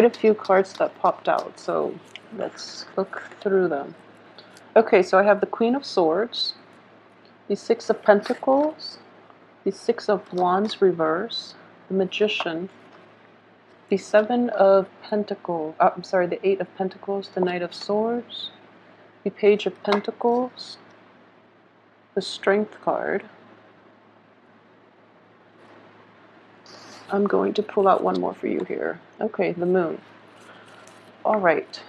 quite a few cards that popped out, so let's look through them. Okay, so I have the Queen of Swords, the Six of Pentacles, the Six of Wands reverse, the Magician, the Seven of Pentacles, I'm sorry, the Eight of Pentacles, the Knight of Swords, the Page of Pentacles, the Strength card. I'm going to pull out one more for you here. Okay, the Moon. All right.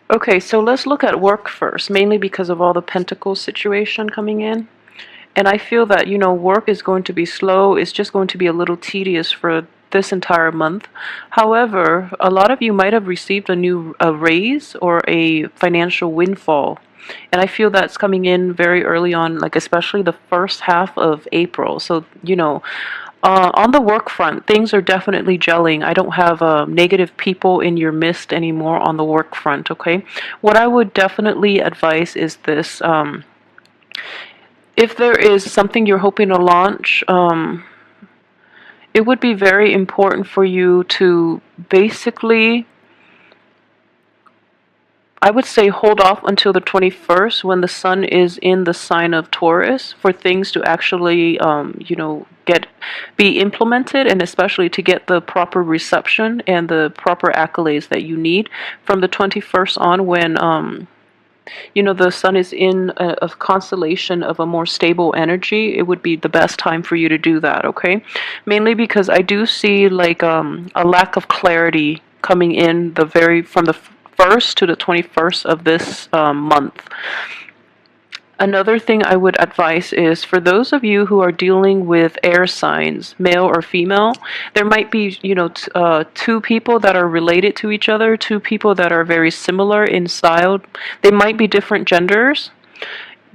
Okay, so let's look at work first, mainly because of all the Pentacles situation coming in. And I feel that, you know, work is going to be slow. It's just going to be a little tedious for this entire month. However, a lot of you might have received a raise or a financial windfall. And I feel that's coming in very early on, like especially the first half of April. So, you know, on the work front, things are definitely gelling. I don't have negative people in your midst anymore on the work front, okay? What I would definitely advise is this. If there is something you're hoping to launch, it would be very important for you to basically, I would say, hold off until the 21st when the sun is in the sign of Taurus for things to actually, you know, be implemented, and especially to get the proper reception and the proper accolades that you need from the 21st on, when you know, the sun is in a constellation of a more stable energy. It would be the best time for you to do that, okay? Mainly because I do see like a lack of clarity coming in from the 1st to the 21st of this month. Another thing I would advise is for those of you who are dealing with air signs, male or female, there might be, you know, two people that are related to each other, two people that are very similar in style. They might be different genders,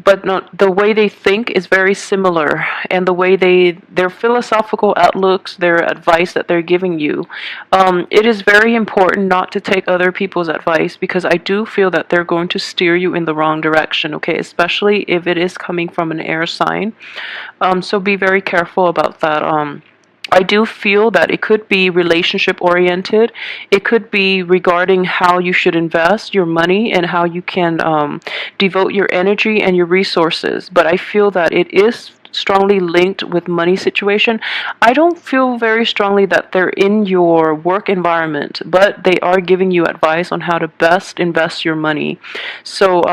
but not, the way they think is very similar, and the way their philosophical outlooks, their advice that they're giving you, it is very important not to take other people's advice, because I do feel that they're going to steer you in the wrong direction, okay, especially if it is coming from an air sign. So be very careful about that. I do feel that it could be relationship oriented. It could be regarding how you should invest your money and how you can devote your energy and your resources. But I feel that it is strongly linked with money situation. I don't feel very strongly that they're in your work environment, but they are giving you advice on how to best invest your money. So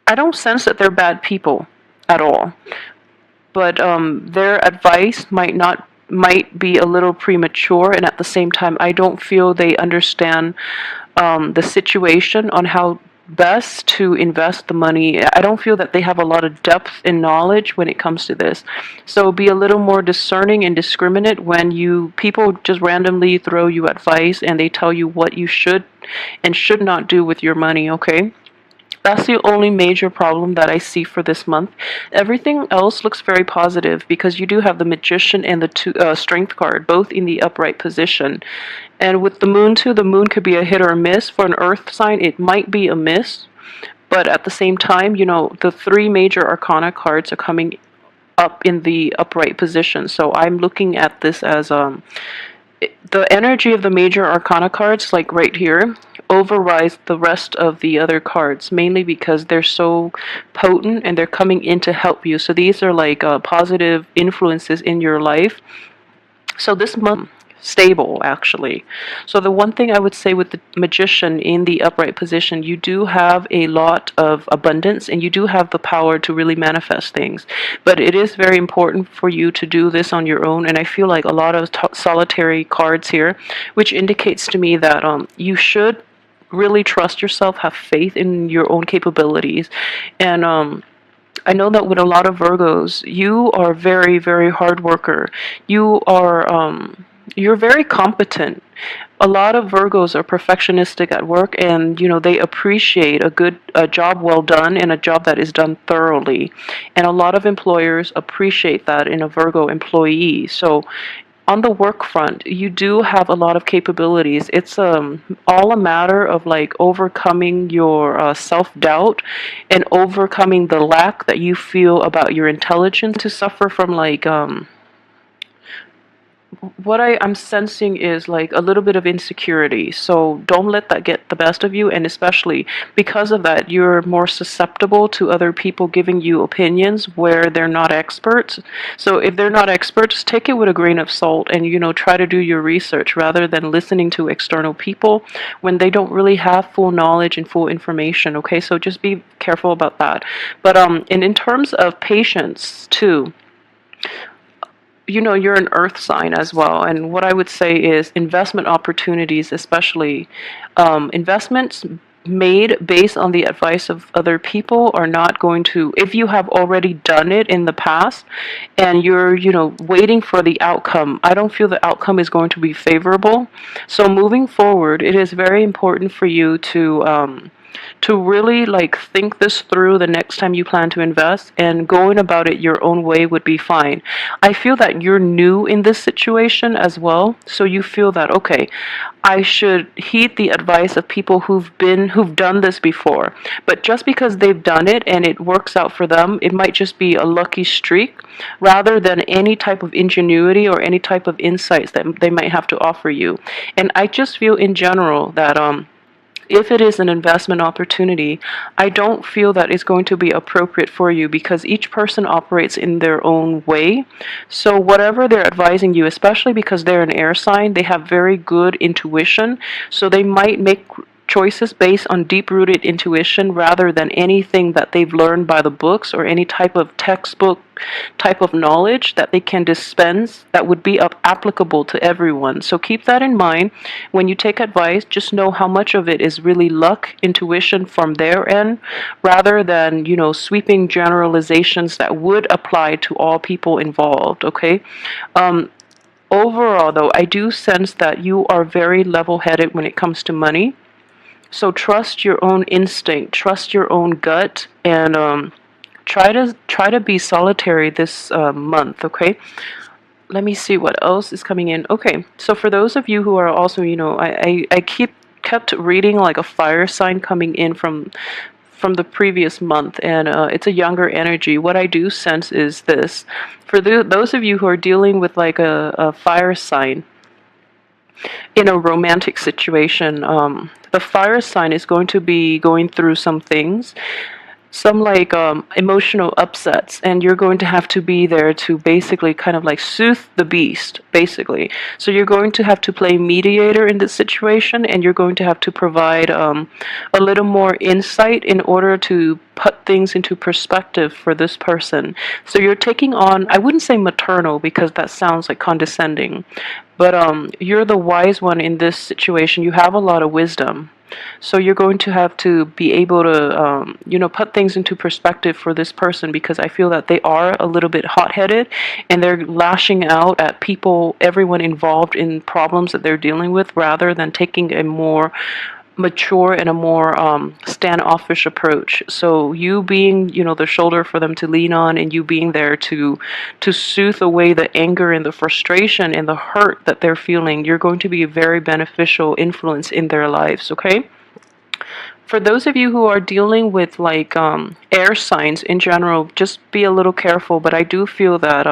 I don't sense that they're bad people at all, but their advice might be a little premature, and at the same time I don't feel they understand the situation on how best to invest the money. I don't feel that they have a lot of depth and knowledge when it comes to this. So be a little more discerning and discriminate when people just randomly throw you advice and they tell you what you should and should not do with your money, okay? That's the only major problem that I see for this month. Everything else looks very positive because you do have the Magician and the Strength card, both in the upright position. And with the Moon too, the Moon could be a hit or a miss. For an Earth sign, it might be a miss. But at the same time, you know, the three major Arcana cards are coming up in the upright position. So I'm looking at this as the energy of the major Arcana cards, like right here, overrides the rest of the other cards, mainly because they're so potent and they're coming in to help you. So these are like positive influences in your life. So this month, stable actually. So the one thing I would say with the Magician in the upright position, you do have a lot of abundance and you do have the power to really manifest things, but it is very important for you to do this on your own. And I feel like a lot of solitary cards here, which indicates to me that you should really trust yourself, have faith in your own capabilities. And I know that with a lot of Virgos, you are very, very hard worker. You're very competent. A lot of Virgos are perfectionistic at work, and you know, they appreciate a job well done and a job that is done thoroughly. And a lot of employers appreciate that in a Virgo employee. So on the work front, you do have a lot of capabilities. It's all a matter of like overcoming your self-doubt and overcoming the lack that you feel about your intelligence, to suffer from like what I'm sensing is like a little bit of insecurity. So don't let that get the best of you. And especially because of that, you're more susceptible to other people giving you opinions where they're not experts. So if they're not experts, take it with a grain of salt and, try to do your research rather than listening to external people when they don't really have full knowledge and full information. Okay, so just be careful about that. But and in terms of patience too, you're an earth sign as well. And what I would say is investment opportunities, especially investments made based on the advice of other people, are not going to, if you have already done it in the past and you're, waiting for the outcome, I don't feel the outcome is going to be favorable. So moving forward, it is very important for you to really like think this through the next time you plan to invest, and going about it your own way would be fine. I feel that you're new in this situation as well, so you feel that okay, I should heed the advice of people who've done this before. But just because they've done it and it works out for them, it might just be a lucky streak rather than any type of ingenuity or any type of insights that they might have to offer you. And I just feel in general that if it is an investment opportunity, I don't feel that it's going to be appropriate for you because each person operates in their own way. So whatever they're advising you, especially because they're an air sign, they have very good intuition. So they might make choices based on deep-rooted intuition rather than anything that they've learned by the books or any type of textbook type of knowledge that they can dispense that would be applicable to everyone. So keep that in mind when you take advice. Just know how much of it is really luck, intuition from their end, rather than sweeping generalizations that would apply to all people involved. Okay. Overall though, I do sense that you are very level-headed when it comes to money. So trust your own instinct, trust your own gut, and try to be solitary this month. Okay. Let me see what else is coming in. Okay, so for those of you who are also, I kept reading like a fire sign coming in from the previous month, and it's a younger energy. What I do sense is this: for those of you who are dealing with like a fire sign in a romantic situation, the fire sign is going to be going through some things, some like emotional upsets, and you're going to have to be there to basically kind of like soothe the beast, basically. So you're going to have to play mediator in this situation, and you're going to have to provide a little more insight in order to put things into perspective for this person. So you're taking on, I wouldn't say maternal because that sounds like condescending, but you're the wise one in this situation. You have a lot of wisdom. So you're going to have to be able to, put things into perspective for this person, because I feel that they are a little bit hot-headed and they're lashing out at people, everyone involved in problems that they're dealing with, rather than taking a more mature and a more standoffish approach. So you being, the shoulder for them to lean on, and you being there to soothe away the anger and the frustration and the hurt that they're feeling, you're going to be a very beneficial influence in their lives. Okay. For those of you who are dealing with like air signs in general, just be a little careful. But I do feel that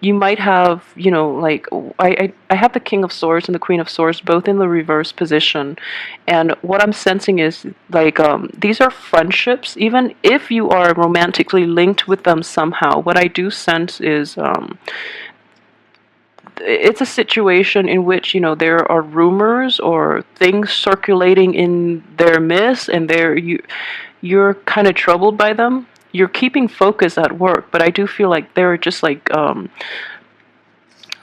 you might have, like I have the King of Swords and the Queen of Swords both in the reverse position, and what I'm sensing is like these are friendships. Even if you are romantically linked with them somehow, what I do sense is it's a situation in which there are rumors or things circulating in their midst, and you're kind of troubled by them. You're keeping focus at work, but I do feel like there are just like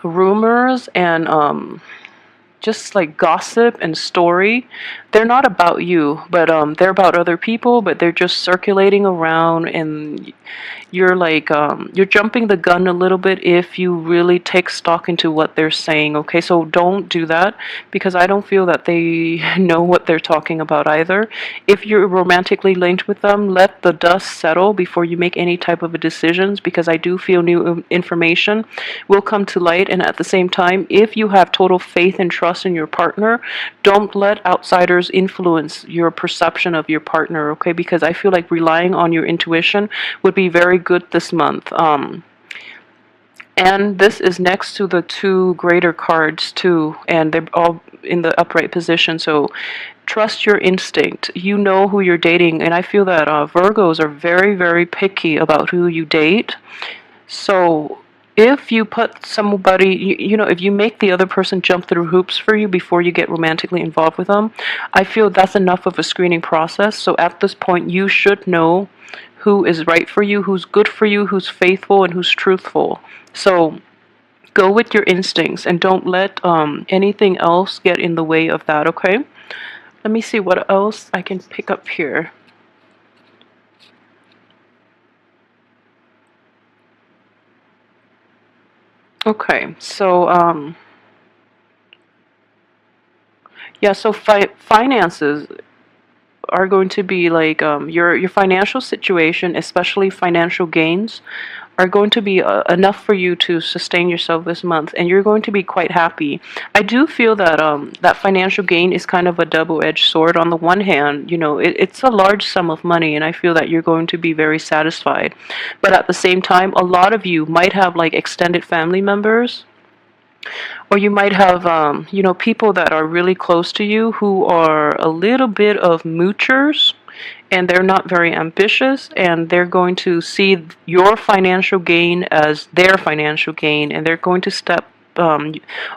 rumors and just like gossip and story. They're not about you, but they're about other people, but they're just circulating around, and you're like you're jumping the gun a little bit if you really take stock into what they're saying. Okay, so don't do that, because I don't feel that they know what they're talking about either. If you're romantically linked with them, let the dust settle before you make any type of decisions, because I do feel new information will come to light. And at the same time, if you have total faith and trust in your partner, don't let outsiders influence your perception of your partner. Okay, because I feel like relying on your intuition would be very good this month. And this is next to the two greater cards too, and they're all in the upright position. So trust your instinct. You know who you're dating, and I feel that Virgos are very, very picky about who you date. So if you put somebody, if you make the other person jump through hoops for you before you get romantically involved with them, I feel that's enough of a screening process. So at this point, you should know who is right for you, who's good for you, who's faithful, and who's truthful. So go with your instincts and don't let anything else get in the way of that, okay? Let me see what else I can pick up here. Okay, so yeah, so finances are going to be like your financial situation, especially financial gains, are going to be enough for you to sustain yourself this month, and you're going to be quite happy. I do feel that that financial gain is kind of a double-edged sword. On the one hand, it's a large sum of money, and I feel that you're going to be very satisfied. But at the same time, a lot of you might have like extended family members, or you might have, people that are really close to you who are a little bit of moochers, and they're not very ambitious, and they're going to see your financial gain as their financial gain, and they're going to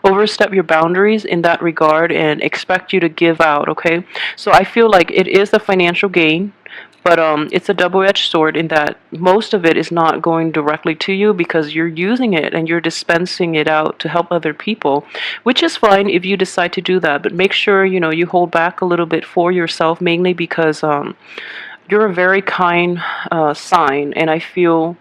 overstep your boundaries in that regard and expect you to give out, okay? So I feel like it is a financial gain, but it's a double-edged sword in that most of it is not going directly to you because you're using it and you're dispensing it out to help other people, which is fine if you decide to do that. But make sure you hold back a little bit for yourself, mainly because you're a very kind sign, and I feel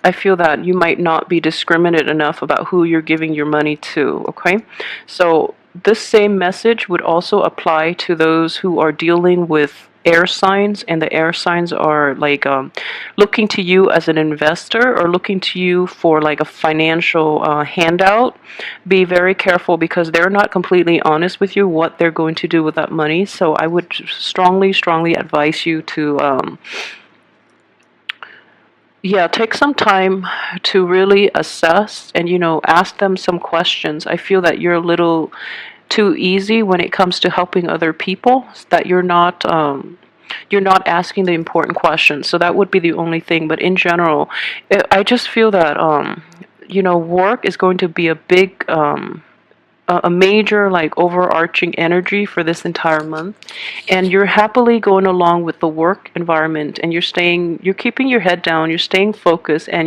that you might not be discriminate enough about who you're giving your money to, okay? So this same message would also apply to those who are dealing with air signs, and the air signs are like looking to you as an investor or looking to you for like a financial handout. Be very careful because they're not completely honest with you what they're going to do with that money. So I would strongly, strongly advise you to yeah, take some time to really assess and, ask them some questions. I feel that you're a little too easy when it comes to helping other people, that you're not asking the important questions. So that would be the only thing. But in general, I just feel that, work is going to be a big, a major like overarching energy for this entire month, and you're happily going along with the work environment, and you're keeping your head down, you're staying focused, and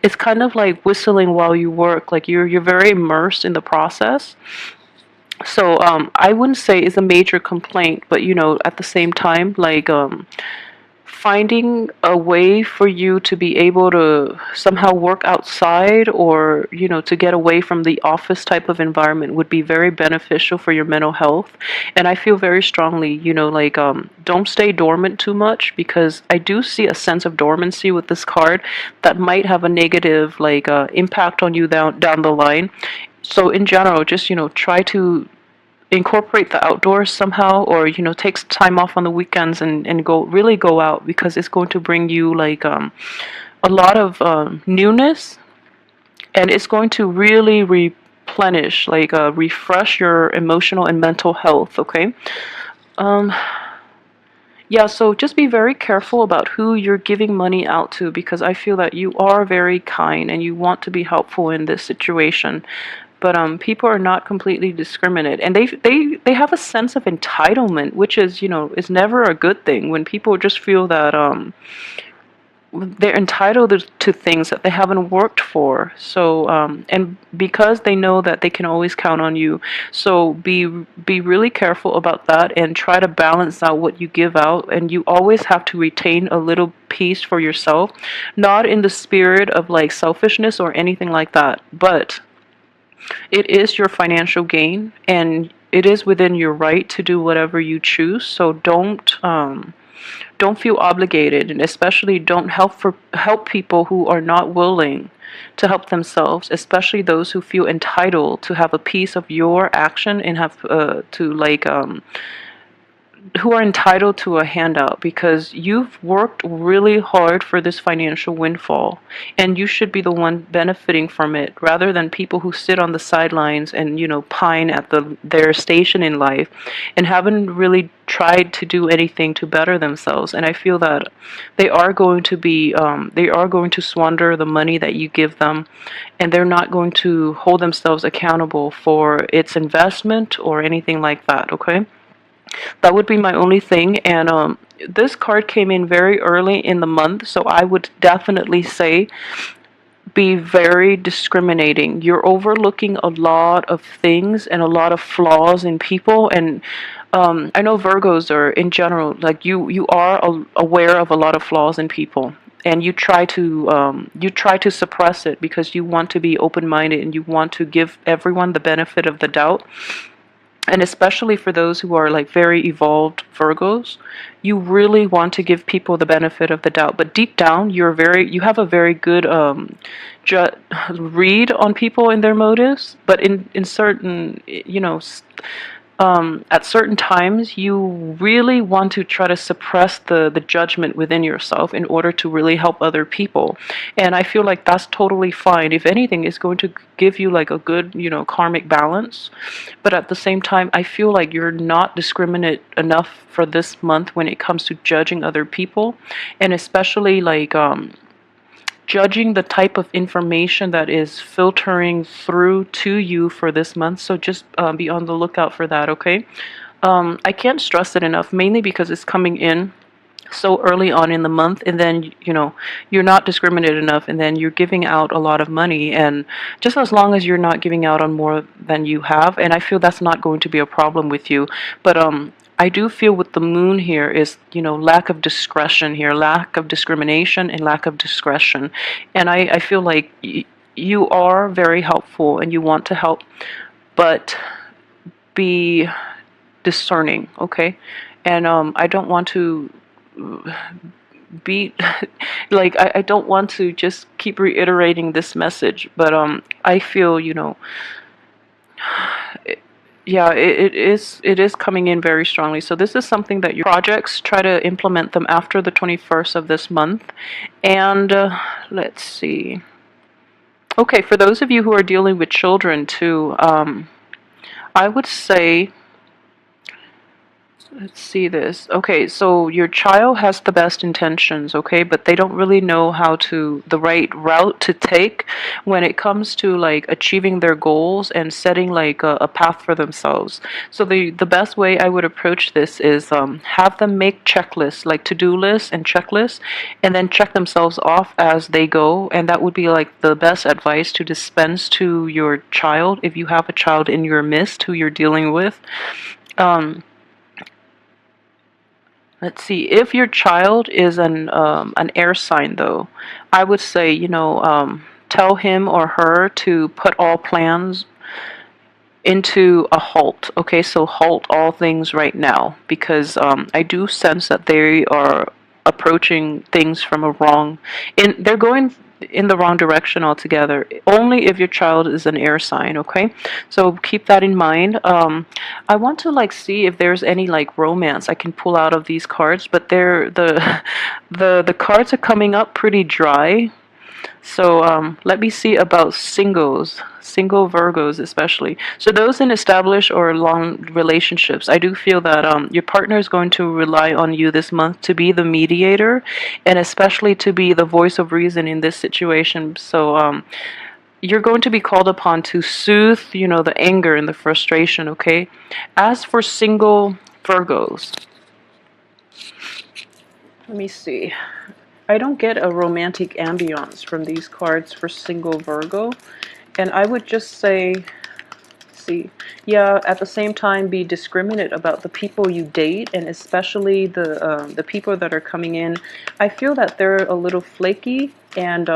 it's kind of like whistling while you work, like you're very immersed in the process. So I wouldn't say it's a major complaint, but at the same time, like finding a way for you to be able to somehow work outside, or to get away from the office type of environment would be very beneficial for your mental health. And I feel very strongly, like don't stay dormant too much, because I do see a sense of dormancy with this card that might have a negative like impact on you down the line. So in general, just try to incorporate the outdoors somehow, or take some time off on the weekends and go out, because it's going to bring you like a lot of newness, and it's going to really replenish, like refresh your emotional and mental health, okay? um yeah, so just be very careful about who you're giving money out to, because I feel that you are very kind and you want to be helpful in this situation. But people are not completely discriminate, and they have a sense of entitlement, which is never a good thing. When people just feel that they're entitled to things that they haven't worked for. So and because they know that they can always count on you, so be really careful about that, and try to balance out what you give out, and you always have to retain a little piece for yourself, not in the spirit of like selfishness or anything like that, but it is your financial gain, and it is within your right to do whatever you choose. So don't feel obligated, and especially don't help people who are not willing to help themselves, especially those who feel entitled to have a piece of your action and have to like who are entitled to a handout, because you've worked really hard for this financial windfall, and you should be the one benefiting from it, rather than people who sit on the sidelines and, pine at their station in life and haven't really tried to do anything to better themselves. And I feel that they are going to squander the money that you give them, and they're not going to hold themselves accountable for its investment or anything like that. Okay, that would be my only thing. And this card came in very early in the month, so I would definitely say be very discriminating. You're overlooking a lot of things and a lot of flaws in people. And I know Virgos are, in general, like you are aware of a lot of flaws in people, and you try to suppress it because you want to be open-minded and you want to give everyone the benefit of the doubt. And especially for those who are like very evolved Virgos, you really want to give people the benefit of the doubt. But deep down, you have a very good ju- read on people and their motives. But in certain, at certain times, you really want to try to suppress the judgment within yourself in order to really help other people. And I feel like that's totally fine. If anything, it's going to give you like a good, karmic balance. But at the same time, I feel like you're not discriminate enough for this month when it comes to judging other people, and especially like judging the type of information that is filtering through to you for this month. So just be on the lookout for that, okay? I can't stress it enough, mainly because it's coming in so early on in the month, and then you're not discriminated enough, and then you're giving out a lot of money. And just as long as you're not giving out on more than you have, and I feel that's not going to be a problem with you. But I do feel with the moon here is, lack of discretion here, lack of discrimination and lack of discretion. And I feel like you are very helpful and you want to help, but be discerning, okay? And I don't want to be like, I don't want to just keep reiterating this message, but I feel, yeah, it is coming in very strongly. So this is something that your projects, try to implement them after the 21st of this month. And let's see. Okay, for those of you who are dealing with children too, I would say, let's see this. Okay, so your child has the best intentions, okay, but they don't really know the right route to take when it comes to like achieving their goals and setting like a path for themselves. So the best way I would approach this is have them make checklists, like to-do lists and checklists, and then check themselves off as they go. And that would be like the best advice to dispense to your child if you have a child in your midst who you're dealing with. Let's see. If your child is an air sign, though, I would say, tell him or her to put all plans into a halt. Okay, so halt all things right now, because I do sense that they are approaching things from a they're going in the wrong direction altogether. Only if your child is an air sign, okay? So keep that in mind. I want to like see if there's any like romance I can pull out of these cards, but the cards are coming up pretty dry. So let me see about single Virgos especially. So those in established or long relationships, I do feel that your partner is going to rely on you this month to be the mediator, and especially to be the voice of reason in this situation. So you're going to be called upon to soothe, the anger and the frustration, okay? As for single Virgos, let me see. I don't get a romantic ambiance from these cards for single Virgo. And I would just say, see, yeah, at the same time, be discriminate about the people you date, and especially the people that are coming in. I feel that they're a little flaky, and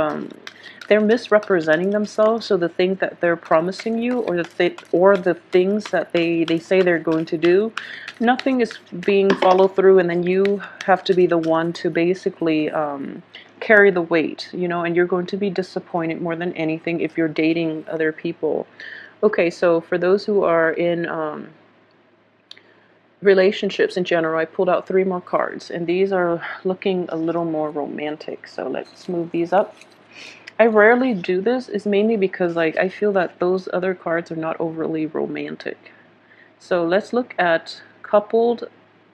they're misrepresenting themselves. So the things that they're promising you, or the things that they say they're going to do, nothing is being followed through, and then you have to be the one to basically carry the weight, and you're going to be disappointed more than anything if you're dating other people. Okay, so for those who are in relationships in general, I pulled out 3 more cards, and these are looking a little more romantic. So let's move these up. I rarely do this, is mainly because like I feel that those other cards are not overly romantic. So let's look at coupled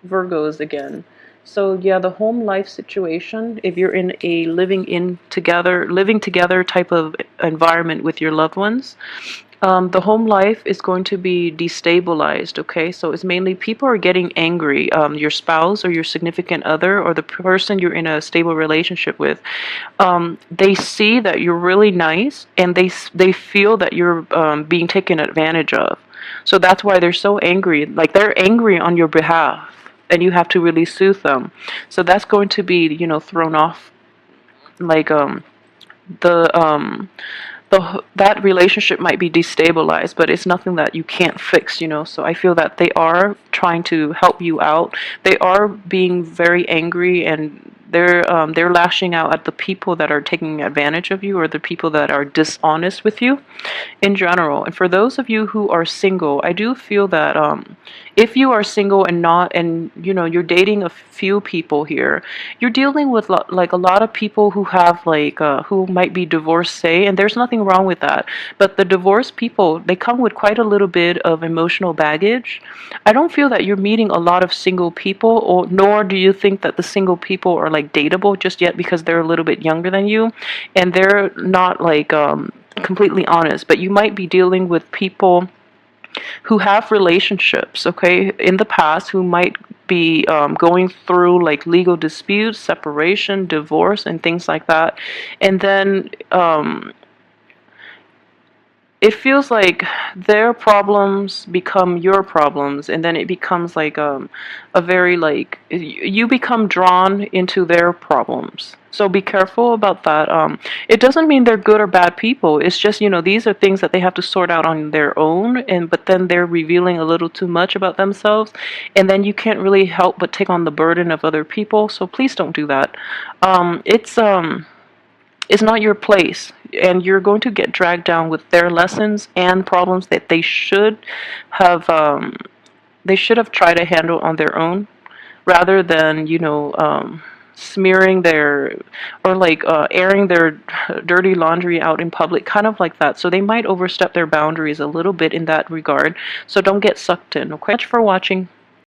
Virgos again. So yeah, the home life situation, if you're in a living together type of environment with your loved ones, the home life is going to be destabilized, okay? So it's mainly people are getting angry. Your spouse or your significant other or the person you're in a stable relationship with, they see that you're really nice, and they feel that you're being taken advantage of. So that's why they're so angry. Like they're angry on your behalf, and you have to really soothe them. So that's going to be, thrown off. Like the that relationship might be destabilized, but it's nothing that you can't fix. So I feel that they are trying to help you out. They are being very angry, and they're lashing out at the people that are taking advantage of you, or the people that are dishonest with you in general. And for those of you who are single, I do feel that if you are single and not, and you're dating a few people here, you're dealing with like a lot of people who have like who might be divorcee, and there's nothing wrong with that. But the divorced people, they come with quite a little bit of emotional baggage. I don't feel that you're meeting a lot of single people, or nor do you think that the single people are like dateable just yet, because they're a little bit younger than you, and they're not like completely honest. But you might be dealing with people who have relationships, okay, in the past, who might be going through like legal disputes, separation, divorce, and things like that. And then it feels like their problems become your problems, and then it becomes like a very like you become drawn into their problems. So be careful about that. It doesn't mean they're good or bad people. It's just, these are things that they have to sort out on their own, and but then they're revealing a little too much about themselves, and then you can't really help but take on the burden of other people. So please don't do that. It's not your place, and you're going to get dragged down with their lessons and problems that they should have tried to handle on their own, rather than smearing their, or like airing their dirty laundry out in public, kind of like that. So they might overstep their boundaries a little bit in that regard. So don't get sucked in. Okay, thanks for watching.